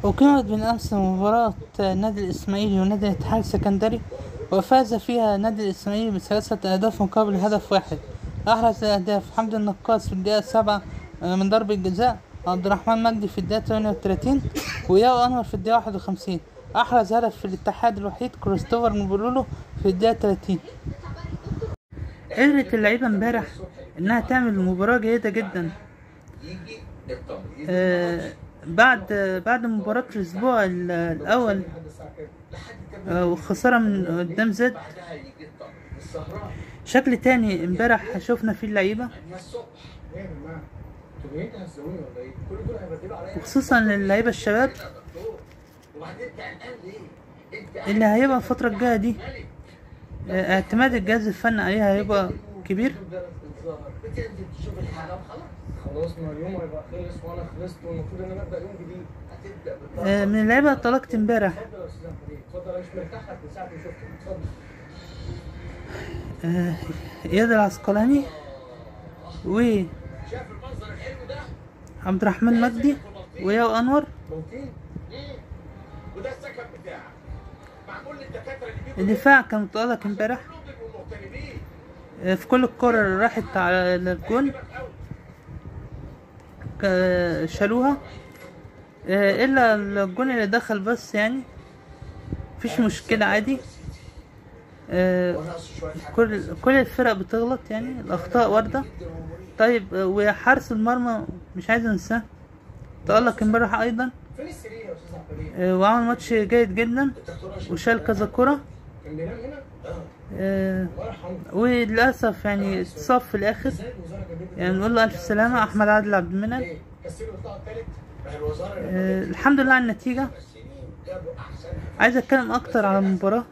أقيمت بالأمس مباراة نادي الإسماعيلي ونادي الاتحاد السكندري، وفاز فيها نادي الإسماعيلي بثلاثة أهداف مقابل هدف واحد. أحرز الأهداف حمدي النقاص في الدقيقة 7 من ضربة جزاء، عبد الرحمن مجدي في الدقيقة 38، وياو أنور في الدقيقة 51. أحرز هدف في الاتحاد الوحيد كريستوفر مبولولو في الدقيقة 30. قدرت اللعيبة امبارح إنها تعمل مباراة جيدة جدا. بعد مباراة الأسبوع الأول والخسارة من قدام زد، شكل تاني امبارح شوفنا فيه اللعيبة، وخصوصا اللعيبة الشباب اللي هيبقى الفترة الجاية دي اعتماد الجهاز الفني عليها هيبقى كبير. خلاص ما اليوم هيبقى خلص وانا خلصت والمفروض ان انا ابدا يوم جديد. من اللعيبه انطلقت امبارح. اتفضل انا مش مرتاح لك من ساعه ما شفتك. اتفضل. اياد العسقلاني و عبد الرحمن مجدي وياو انور. وده السكن بتاعك معمول للدكاتره اللي الدفاع كان متألق امبارح في كل الكرة اللي راحت على الجون شالوها، الا الجون اللي دخل بس، يعني مفيش مشكلة عادي. كل الفرق بتغلط، يعني الاخطاء واردة. طيب وحارس المرمى مش عايز انساه، تألق امبارح ايضا وعمل ماتش جيد جدا وشال كذا كرة. وللأسف يعني اتصاب في الآخر، يعني نقول له ألف سلامة أحمد عادل عبد المنعم. الحمد لله على النتيجة. عايز أتكلم أكتر على المباراة.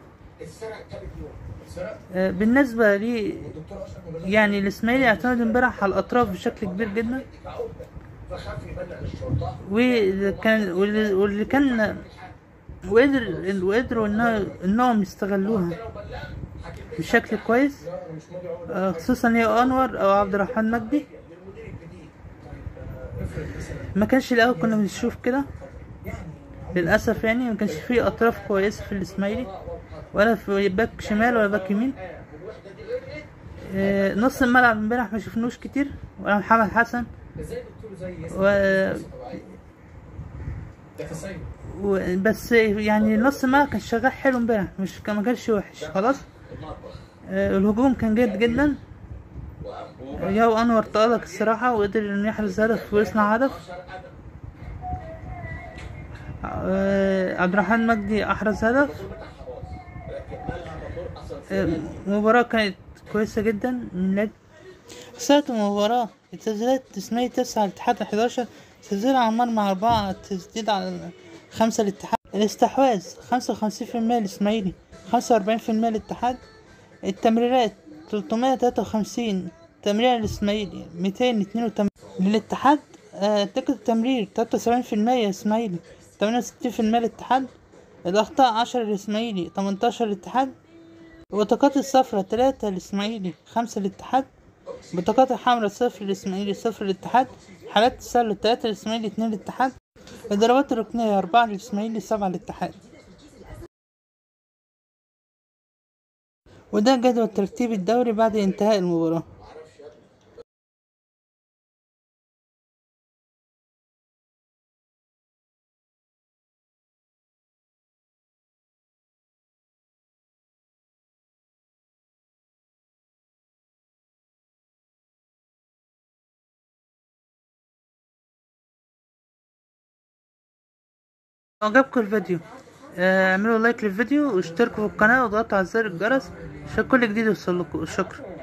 بالنسبة لي يعني الإسماعيلي اعتمد امبارح على الأطراف بشكل كبير جدا، واللي كان وقدروا انهم يستغلوها بشكل كويس، خصوصا ياو انور او عبد الرحمن مجدي. ما كانش الاول كنا بنشوف كده للاسف، يعني ما كانش فيه اطراف كويسه في الاسماعيلي، ولا في باك شمال ولا باك يمين. نص الملعب امبارح ما شفنوش كتير، ولا محمد حسن بس يعني نص الملعب كان شغال حلو امبارح، ما كانش وحش خلاص. الهجوم كان جيد جدا. ياو انور تألق الصراحة وقدر انه يحرز هدف ويصنع هدف. عبد الرحمن مجدي احرز هدف. المباراة كانت كويسة جدا من لعب. خسارة المباراة التسديدات الإسماعيلي 9 الاتحاد 11، تسديد على المرمى 4، تسديد على 5 الاتحاد. الاستحواذ 55% الإسماعيلي 45% الاتحاد. التمريرات 353 تمرير للإسماعيلي 282 للاتحاد. دقة التمرير 73% إسماعيلي 68% الاتحاد. الأخطاء 10 للإسماعيلي 18 الاتحاد. البطاقات الصفراء 3 للإسماعيلي 5 للاتحاد. البطاقات الحمراء 0 للإسماعيلي 0 للاتحاد. حالات التسلل 3 للإسماعيلي 2 للاتحاد. الضربات الركنية 4 للإسماعيلي 7 للاتحاد. وده جدول ترتيب الدوري بعد انتهاء المباراة. لو عجبكم الفيديو اعملوا لايك للفيديو واشتركوا في القناة واضغطوا على زر الجرس عشان كل جديد يوصلكوا. شكرا.